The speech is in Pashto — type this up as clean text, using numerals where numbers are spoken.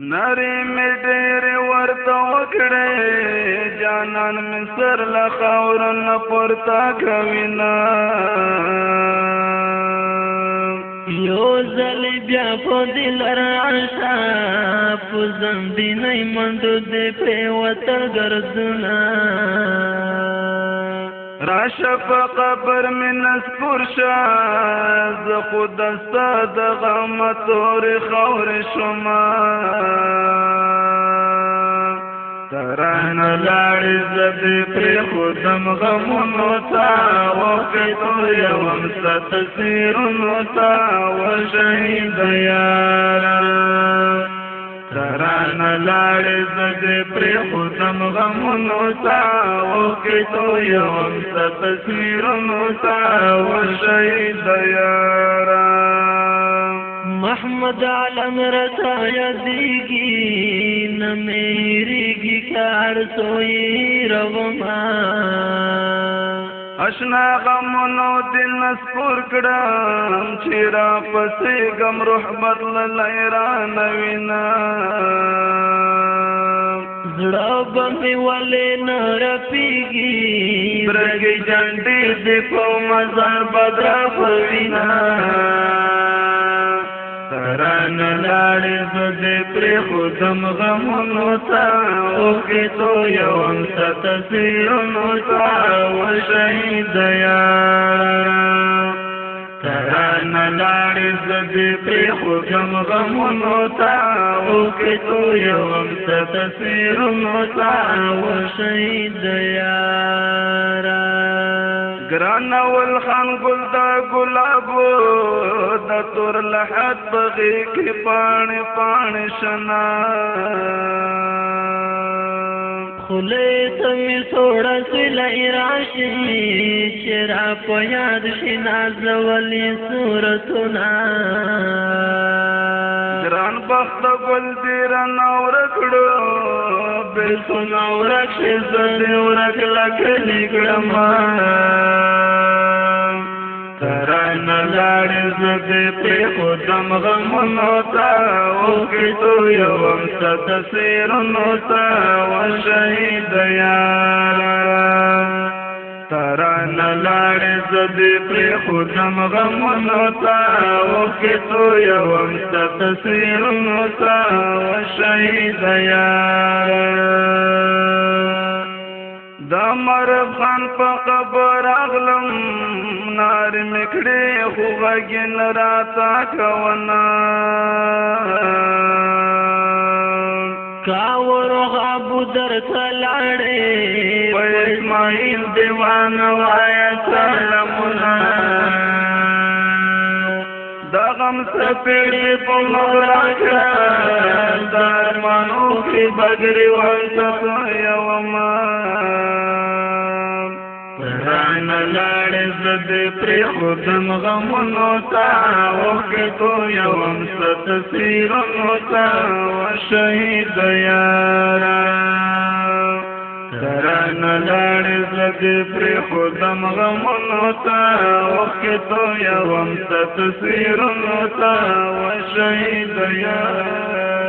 نری می ډېر ورته وکړې جانان می سر له خاور نه پورته کوي نه یو ځل بیا په دل راشه په زندینۍ منډو دې پرېوتل ګردونه راشه په قبر می نسکور شه زه خو دسته د غمه تورې خاورې شومه ته رانه لاړې زه دې پرېښودم غمونو ته اوښکې تویوم ستا تصویرونو ته وشهیده یاره ته رانه لاړې زه دې پرېښودم غمونو ته اوښکې تویوم ستا تصویرونو ته وشهیده یاره محمد عالم رتا یادیږي نه میریږي کار سوی روما اشنا غمونو دل نسپور کړم چې را پسې غم روح بدللی رانوینه زړه به مې ولې نه رپېږي برګې جنډې دې په مزار بدرغوینه رانه لاړې زه دې پرېښودم غمونو ته اوښکې تویوم ستا تصویرونو ته وشهیده یاره ته رانه لاړې زه دې پرېښودم غمونو ته اوښکې تویوم ستا تصویرونو ته وشهیده یاره ګران اول خان ګل د ګلابو د تور لحد بغې کې پاڼې پاڼې شنا خولې ته مې سوړه سویلی راشي چې را په یاد شي نازولي صورتونه ګران بخت ګل دې رانه ورک کړو بېلتون ورک شي زه دې ورک لکلي کړمه ته رانه لاړې زه دې پرېښودم غمونو ته اوښکې تویوم ستا تصویرونو ته وشهیده یاره ته رانه لاړې زه دې پرېښودم غمونو ته اوښکې تویوم ستا تصویرونو ته وشهیده یاره د مرب خان په قبر اغلم نار مې کړې خو غږ نه راته کوونه کاور غابو درته لاړې په اسماعیل دیوانه وایه سلامونه د غم څپېړې په مخ راکړه د ارمانو کې بګرې ورته تویومه رانه لاړې زه دې پرېښودم غمونو ته اوښکې تویوم ستا تصویرونو ته وشهیده یاره ته رانه لاړې زه دې پرېښودم غمونو ته اوښکې تویوم ستا تصویرونو ته وشهیده یاره